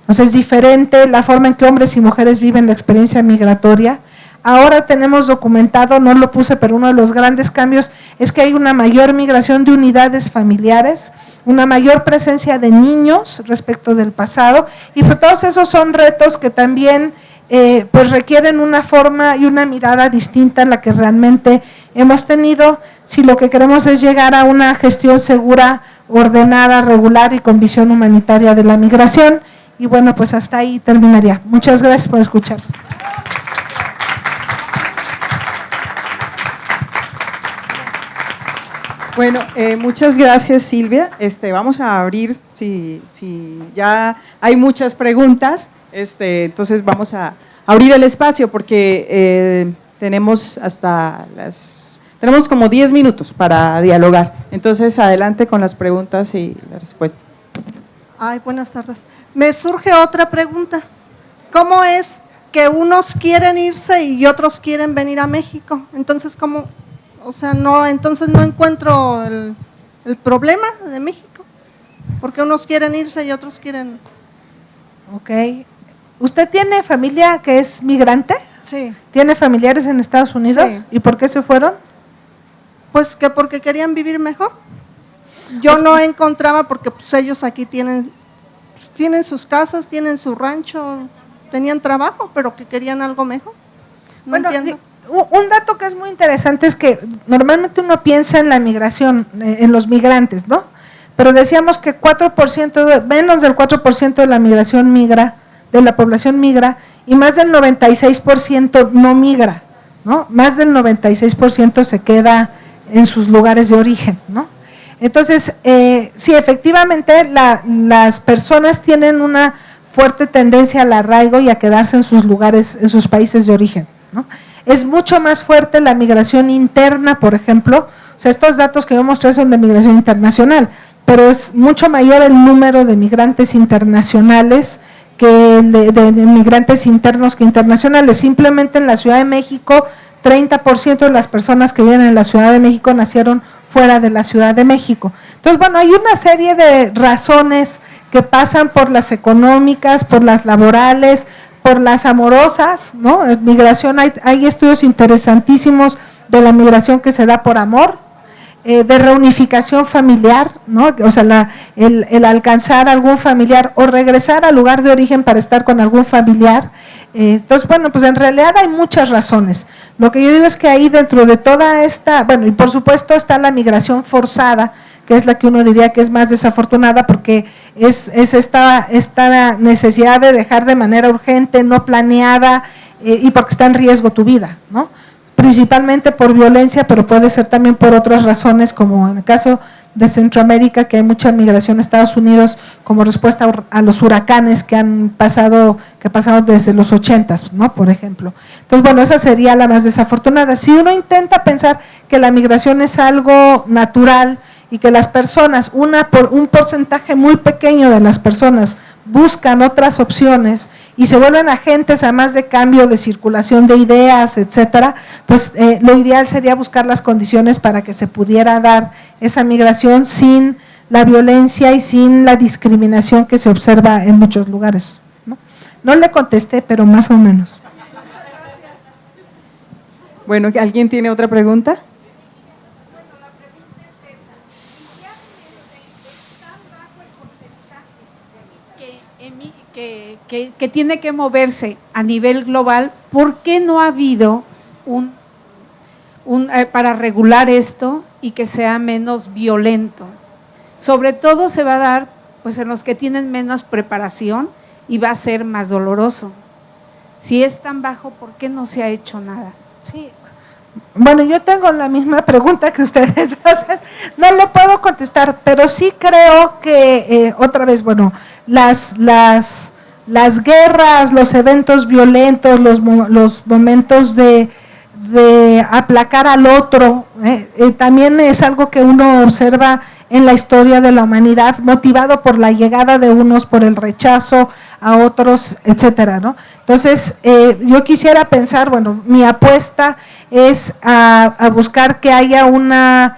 O sea, es diferente la forma en que hombres y mujeres viven la experiencia migratoria. Ahora tenemos documentado, no lo puse, pero uno de los grandes cambios es que hay una mayor migración de unidades familiares, una mayor presencia de niños respecto del pasado, y pues todos esos son retos que también pues requieren una forma y una mirada distinta a la que realmente hemos tenido, si lo que queremos es llegar a una gestión segura, ordenada, regular y con visión humanitaria de la migración. Y bueno, pues hasta ahí terminaría. Muchas gracias por escuchar. Bueno, muchas gracias, Silvia. Vamos a abrir, si ya hay muchas preguntas, entonces vamos a abrir el espacio porque tenemos tenemos como 10 minutos para dialogar. Entonces, adelante con las preguntas y la respuesta. Ay, buenas tardes. Me surge otra pregunta. ¿Cómo es que unos quieren irse y otros quieren venir a México? Entonces, ¿cómo? O sea, entonces no encuentro el problema de México. Porque unos quieren irse y otros quieren… Ok. ¿Usted tiene familia que es migrante? Sí. ¿Tiene familiares en Estados Unidos? Sí. ¿Y por qué se fueron? Pues que porque querían vivir mejor. Yo no encontraba, porque pues ellos aquí tienen sus casas, tienen su rancho, tenían trabajo, pero que querían algo mejor. No entiendo. Un dato que es muy interesante es que normalmente uno piensa en la migración, en los migrantes, ¿no? Pero decíamos que 4%, menos del 4% de la migración migra, de la población migra, y más del 96% no migra, ¿no? Más del 96% se queda en sus lugares de origen, ¿no? Entonces, sí, efectivamente las personas tienen una fuerte tendencia al arraigo y a quedarse en sus lugares, en sus países de origen, ¿no? Es mucho más fuerte la migración interna, por ejemplo, o sea, estos datos que yo mostré son de migración internacional, pero es mucho mayor el número de migrantes internacionales que de migrantes internos que internacionales. Simplemente en la Ciudad de México, 30% de las personas que viven en la Ciudad de México nacieron fuera de la Ciudad de México. Entonces, bueno, hay una serie de razones que pasan por las económicas, por las laborales, por las amorosas, ¿no? Migración, hay estudios interesantísimos de la migración que se da por amor, de reunificación familiar, ¿no? O sea, el alcanzar algún familiar o regresar al lugar de origen para estar con algún familiar. Entonces, bueno, pues en realidad hay muchas razones. Lo que yo digo es que ahí dentro de toda esta, bueno, y por supuesto está la migración forzada, que es la que uno diría que es más desafortunada porque es esta necesidad de dejar de manera urgente, no planeada, y porque está en riesgo tu vida, ¿no? Principalmente por violencia, pero puede ser también por otras razones, como en el caso de Centroamérica, que hay mucha migración a Estados Unidos como respuesta a los huracanes que pasaron desde los 80s, ¿no? Por ejemplo. Entonces, bueno, esa sería la más desafortunada. Si uno intenta pensar que la migración es algo natural y que las personas, un porcentaje muy pequeño de las personas buscan otras opciones y se vuelven agentes además de cambio de circulación de ideas, etcétera, pues lo ideal sería buscar las condiciones para que se pudiera dar esa migración sin la violencia y sin la discriminación que se observa en muchos lugares, ¿no? No le contesté, pero más o menos. Bueno, ¿alguien tiene otra pregunta? Que tiene que moverse a nivel global, ¿por qué no ha habido para regular esto y que sea menos violento? Sobre todo se va a dar pues en los que tienen menos preparación y va a ser más doloroso. Si es tan bajo, ¿por qué no se ha hecho nada? Sí. Bueno, yo tengo la misma pregunta que ustedes, entonces no lo puedo contestar, pero sí creo que, otra vez, bueno, las guerras, los eventos violentos, los momentos de aplacar al otro, también es algo que uno observa en la historia de la humanidad, motivado por la llegada de unos, por el rechazo a otros, etcétera, ¿no? Entonces, yo quisiera pensar, bueno, mi apuesta es a buscar que haya una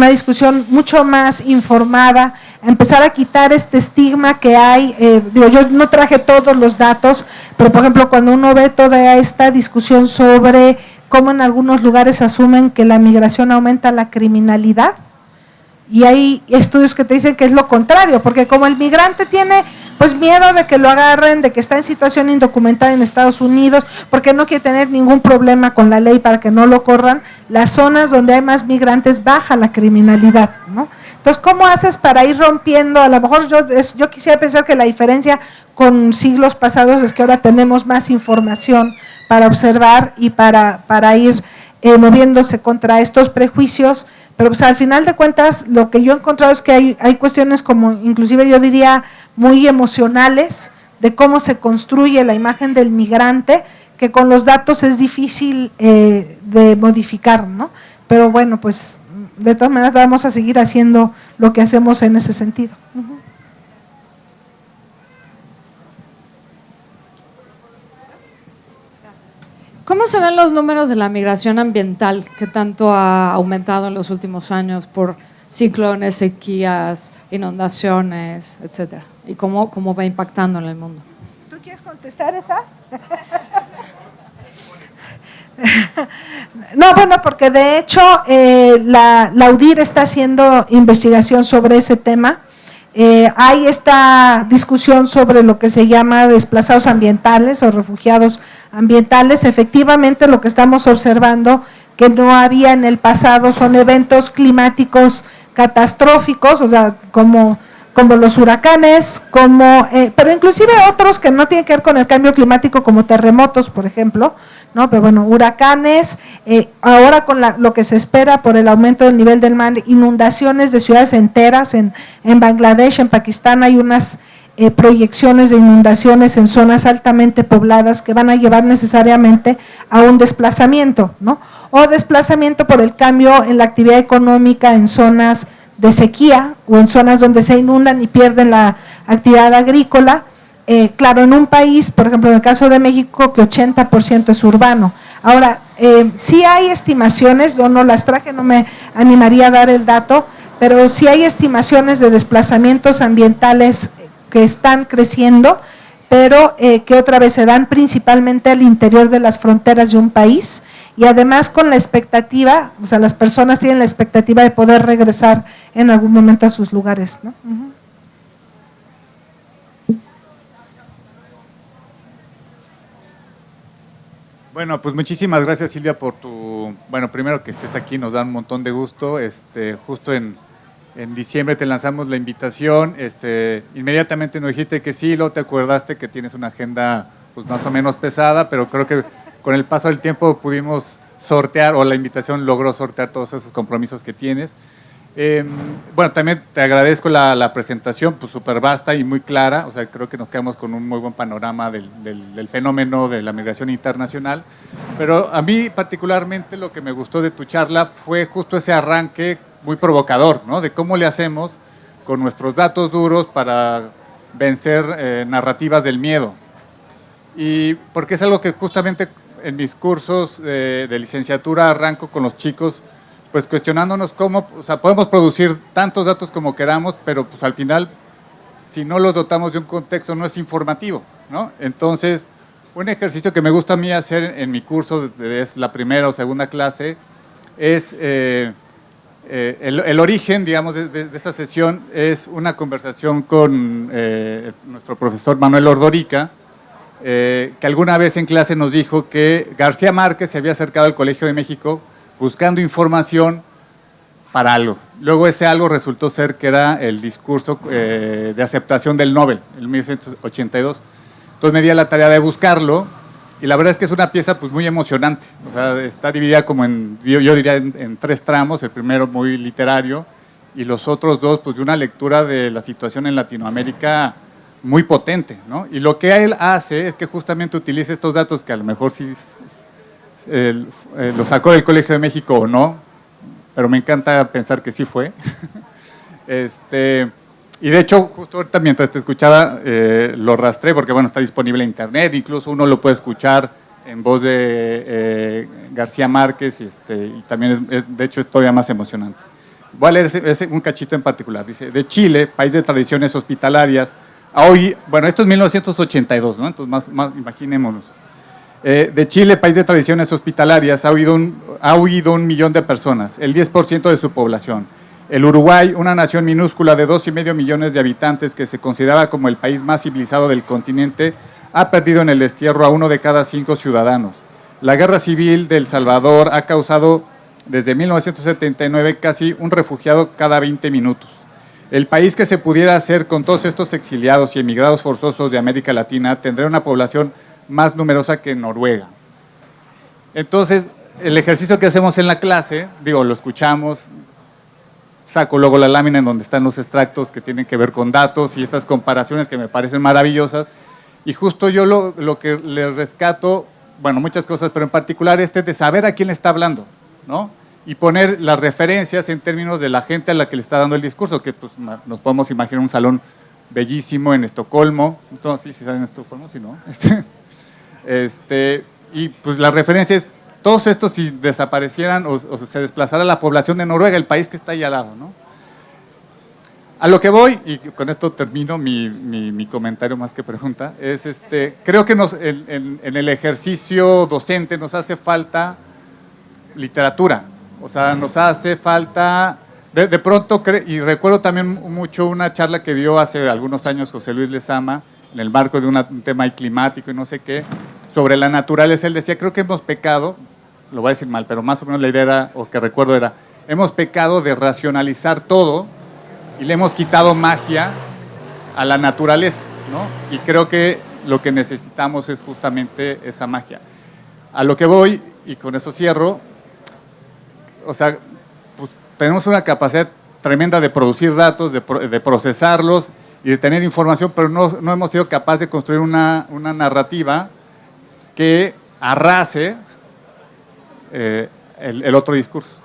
discusión mucho más informada, empezar a quitar este estigma que hay. Yo no traje todos los datos, pero por ejemplo, cuando uno ve toda esta discusión sobre cómo en algunos lugares asumen que la migración aumenta la criminalidad, y hay estudios que te dicen que es lo contrario, porque como el migrante tiene pues miedo de que lo agarren, de que está en situación indocumentada en Estados Unidos, porque no quiere tener ningún problema con la ley para que no lo corran, las zonas donde hay más migrantes baja la criminalidad, ¿no? Entonces, ¿cómo haces para ir rompiendo? A lo mejor yo quisiera pensar que la diferencia con siglos pasados es que ahora tenemos más información para observar y para ir moviéndose contra estos prejuicios. Pero pues al final de cuentas lo que yo he encontrado es que hay cuestiones como inclusive yo diría muy emocionales de cómo se construye la imagen del migrante, que con los datos es difícil de modificar, ¿no? Pero bueno, pues de todas maneras vamos a seguir haciendo lo que hacemos en ese sentido. ¿Cómo se ven los números de la migración ambiental que tanto ha aumentado en los últimos años por ciclones, sequías, inundaciones, etcétera? ¿Y cómo va impactando en el mundo? ¿Tú quieres contestar esa? No, bueno, porque de hecho la UDIR está haciendo investigación sobre ese tema. Hay esta discusión sobre lo que se llama desplazados ambientales o refugiados ambientales. Efectivamente, lo que estamos observando que no había en el pasado son eventos climáticos catastróficos, o sea, como los huracanes, pero inclusive otros que no tienen que ver con el cambio climático, como terremotos, por ejemplo, ¿no? Pero bueno, huracanes, ahora con lo que se espera por el aumento del nivel del mar, inundaciones de ciudades enteras, en Bangladesh, en Pakistán hay unas proyecciones de inundaciones en zonas altamente pobladas que van a llevar necesariamente a un desplazamiento, ¿no? O desplazamiento por el cambio en la actividad económica en zonas de sequía o en zonas donde se inundan y pierden la actividad agrícola. Claro, en un país, por ejemplo, en el caso de México, que 80% es urbano. Ahora, sí hay estimaciones, yo no las traje, no me animaría a dar el dato, pero sí hay estimaciones de desplazamientos ambientales que están creciendo, pero que otra vez se dan principalmente al interior de las fronteras de un país, y además con la expectativa, o sea, las personas tienen la expectativa de poder regresar en algún momento a sus lugares, ¿no? Bueno, pues muchísimas gracias, Silvia, por bueno, primero que estés aquí, nos da un montón de gusto. Justo en diciembre te lanzamos la invitación, inmediatamente nos dijiste que sí, luego te acordaste que tienes una agenda pues más o menos pesada, pero creo que con el paso del tiempo pudimos sortear, o la invitación logró sortear todos esos compromisos que tienes. Bueno, también te agradezco la presentación, pues súper vasta y muy clara, o sea, creo que nos quedamos con un muy buen panorama del fenómeno de la migración internacional, pero a mí particularmente lo que me gustó de tu charla fue justo ese arranque muy provocador, ¿no? De cómo le hacemos con nuestros datos duros para vencer narrativas del miedo. Y porque es algo que justamente en mis cursos de licenciatura arranco con los chicos, pues cuestionándonos cómo, o sea, podemos producir tantos datos como queramos, pero pues al final, si no los dotamos de un contexto, no es informativo, ¿no? Entonces, un ejercicio que me gusta a mí hacer en mi curso, es la primera o segunda clase, es el origen, digamos, de esa sesión, es una conversación con nuestro profesor Manuel Ordorica, que alguna vez en clase nos dijo que García Márquez se había acercado al Colegio de México buscando información para algo. Luego ese algo resultó ser que era el discurso de aceptación del Nobel, en 1982. Entonces me di a la tarea de buscarlo, y la verdad es que es una pieza pues muy emocionante. O sea, está dividida como yo diría en tres tramos, el primero muy literario, y los otros dos pues de una lectura de la situación en Latinoamérica muy potente, ¿no? Y lo que él hace es que justamente utiliza estos datos que a lo mejor sí lo sacó del Colegio de México o no, pero me encanta pensar que sí fue. Y de hecho, justo ahorita mientras te escuchaba, lo rastré porque bueno, está disponible en internet, incluso uno lo puede escuchar en voz de García Márquez, y también de hecho es todavía más emocionante. Voy a leer un cachito en particular. Dice: de Chile, país de tradiciones hospitalarias, bueno, esto es 1982, ¿no? Entonces más imaginémonos. De Chile, país de tradiciones hospitalarias, ha huido 1 millón de personas, el 10% de su población. El Uruguay, una nación minúscula de 2,5 millones de habitantes que se consideraba como el país más civilizado del continente, ha perdido en el destierro a 1 de cada 5 ciudadanos. La guerra civil de El Salvador ha causado desde 1979 casi un refugiado cada 20 minutos. El país que se pudiera hacer con todos estos exiliados y emigrados forzosos de América Latina tendría una población más numerosa que Noruega. Entonces, el ejercicio que hacemos en la clase, lo escuchamos, saco luego la lámina en donde están los extractos que tienen que ver con datos y estas comparaciones que me parecen maravillosas, y justo yo lo que le rescato, bueno, muchas cosas, pero en particular de saber a quién le está hablando, ¿no? Y poner las referencias en términos de la gente a la que le está dando el discurso, que pues nos podemos imaginar un salón bellísimo en Estocolmo, entonces, ¿sí saben en Estocolmo? Sí, ¿no? Y pues la referencia es, todos estos si desaparecieran o se desplazara la población de Noruega, el país que está ahí al lado, ¿no? A lo que voy, y con esto termino mi comentario más que pregunta, es creo que en el ejercicio docente nos hace falta literatura, o sea, nos hace falta de pronto, y recuerdo también mucho una charla que dio hace algunos años José Luis Lezama, en el marco de un tema climático y no sé qué, sobre la naturaleza. Él decía, creo que hemos pecado, lo voy a decir mal, pero más o menos la idea era, o que recuerdo era, hemos pecado de racionalizar todo y le hemos quitado magia a la naturaleza, ¿no? Y creo que lo que necesitamos es justamente esa magia. A lo que voy, y con eso cierro, o sea, pues, tenemos una capacidad tremenda de producir datos, de procesarlos y de tener información, pero no hemos sido capaces de construir una narrativa que arrase el otro discurso.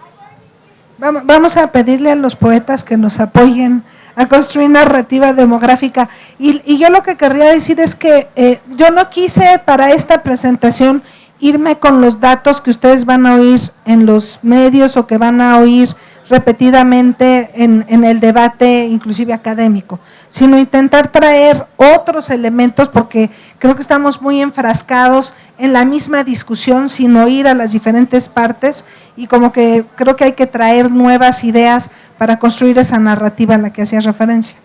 Vamos a pedirle a los poetas que nos apoyen a construir narrativa demográfica. Y yo lo que querría decir es que yo no quise para esta presentación irme con los datos que ustedes van a oír en los medios o que van a oír repetidamente en el debate inclusive académico, sino intentar traer otros elementos, porque creo que estamos muy enfrascados en la misma discusión sin oír a las diferentes partes, y como que creo que hay que traer nuevas ideas para construir esa narrativa a la que hacías referencia.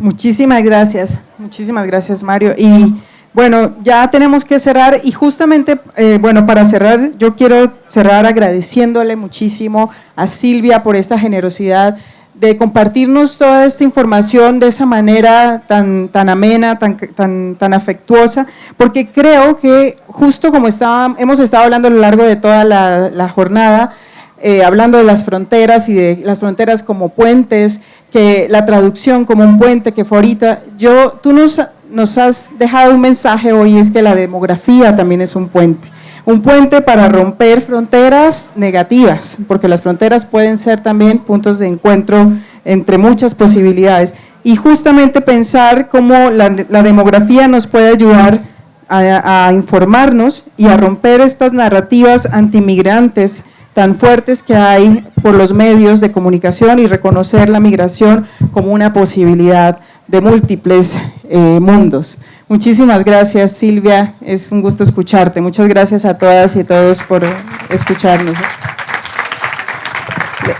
Muchísimas gracias Mario. Y bueno, ya tenemos que cerrar y justamente, bueno, para cerrar, yo quiero cerrar agradeciéndole muchísimo a Silvia por esta generosidad de compartirnos toda esta información de esa manera tan amena, tan afectuosa, porque creo que justo como hemos estado hablando a lo largo de toda la jornada, hablando de las fronteras y de las fronteras como puentes, que la traducción como un puente que fue ahorita, tú nos has dejado un mensaje hoy, es que la demografía también es un puente para romper fronteras negativas, porque las fronteras pueden ser también puntos de encuentro entre muchas posibilidades, y justamente pensar cómo la demografía nos puede ayudar a informarnos y a romper estas narrativas antimigrantes tan fuertes que hay por los medios de comunicación y reconocer la migración como una posibilidad de múltiples mundos. Muchísimas gracias, Silvia, es un gusto escucharte. Muchas gracias a todas y a todos por escucharnos.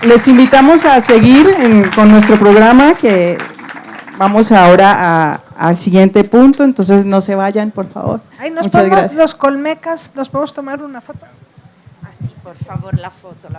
Les invitamos a seguir con nuestro programa, que vamos ahora al siguiente punto, entonces no se vayan, por favor. Muchas gracias. Los Colmecas, ¿nos podemos tomar una foto? Sí, por favor, la foto.